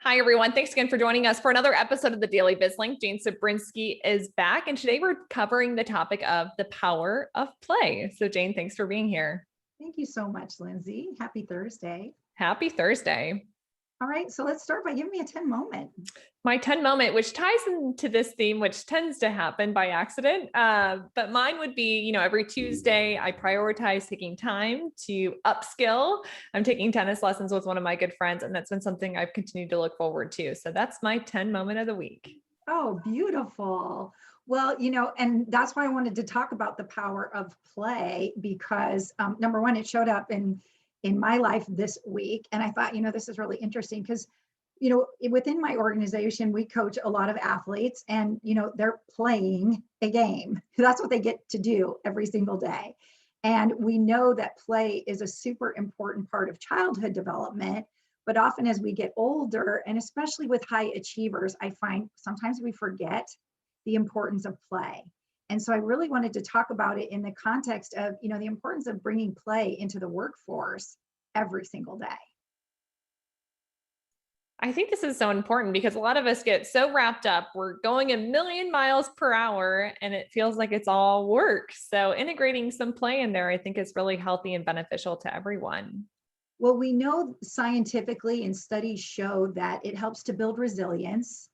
Hi, everyone. Thanks again for joining us for another episode of the Daily BizLink. Jane Cebrynski is back, and today we're covering the topic of the power of play. So, Jane, thanks for being here. Thank you so much, Lindsay. Happy Thursday. Happy Thursday. All right, so let's start by giving me a 10 moment. My 10 moment, which ties into this theme, which tends to happen by accident. But mine would be, every Tuesday, I prioritize taking time to upskill. I'm taking tennis lessons with one of my good friends, and that's been something I've continued to look forward to. So that's my 10 moment of the week. Oh, beautiful. Well, and that's why I wanted to talk about the power of play because number one, it showed up in my life this week. And I thought, this is really interesting because, within my organization, we coach a lot of athletes and, they're playing a game. That's what they get to do every single day. And we know that play is a super important part of childhood development. But often as we get older, and especially with high achievers, I find sometimes we forget the importance of play. And so I really wanted to talk about it in the context of, the importance of bringing play into the workforce every single day. I think this is so important because a lot of us get so wrapped up. We're going a million miles per hour and it feels like it's all work. So integrating some play in there, I think is really healthy and beneficial to everyone. Well, we know scientifically and studies show that it helps to build resilience.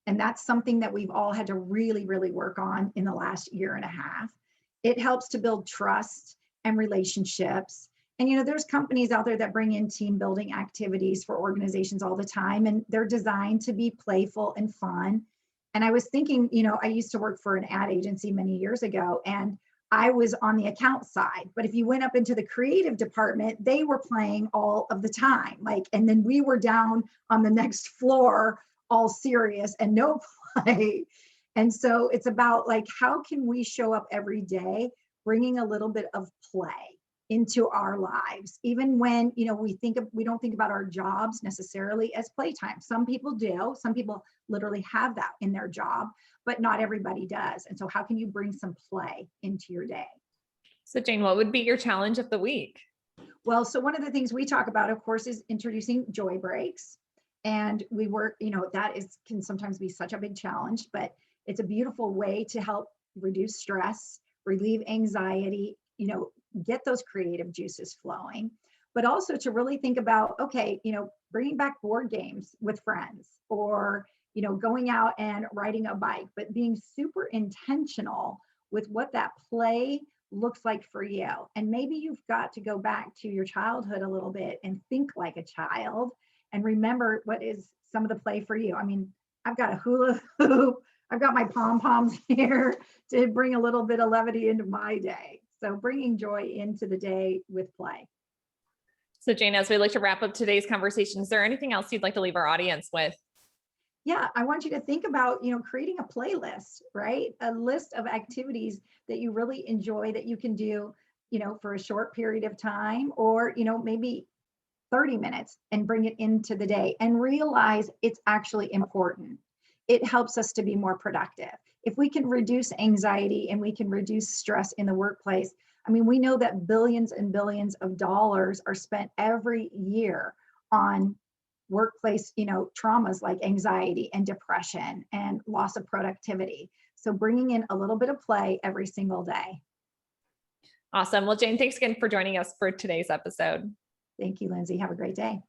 And that's something that we've all had to really, really work on in the last year and a half. It helps to build trust and relationships. And, there's companies out there that bring in team building activities for organizations all the time, and they're designed to be playful and fun. And I was thinking, I used to work for an ad agency many years ago, and I was on the account side. But if you went up into the creative department, they were playing all of the time. And then we were down on the next floor, all serious and no play. And so it's about how can we show up every day, bringing a little bit of play into our lives, even when, we don't think about our jobs necessarily as playtime. Some people do, some people literally have that in their job, but not everybody does. And so how can you bring some play into your day? So Jane, what would be your challenge of the week? Well, so one of the things we talk about, of course, is introducing joy breaks. And we work, can sometimes be such a big challenge, but it's a beautiful way to help reduce stress, relieve anxiety, get those creative juices flowing, but also to really think about, okay, bringing back board games with friends or, going out and riding a bike, but being super intentional with what that play looks like for you. And maybe you've got to go back to your childhood a little bit and think like a child and remember what is some of the play for you. I mean, I've got a hula hoop, I've got my pom-poms here to bring a little bit of levity into my day. So bringing joy into the day with play. So Jane, as we like to wrap up today's conversation, is there anything else you'd like to leave our audience with? Yeah, I want you to think about, creating a playlist, right? A list of activities that you really enjoy that you can do, for a short period of time or, maybe 30 minutes and bring it into the day and realize it's actually important. It helps us to be more productive. If we can reduce anxiety and we can reduce stress in the workplace, I mean, we know that billions and billions of dollars are spent every year on workplace, traumas like anxiety and depression and loss of productivity. So bringing in a little bit of play every single day. Awesome. Well, Jane, thanks again for joining us for today's episode. Thank you, Lindsay. Have a great day.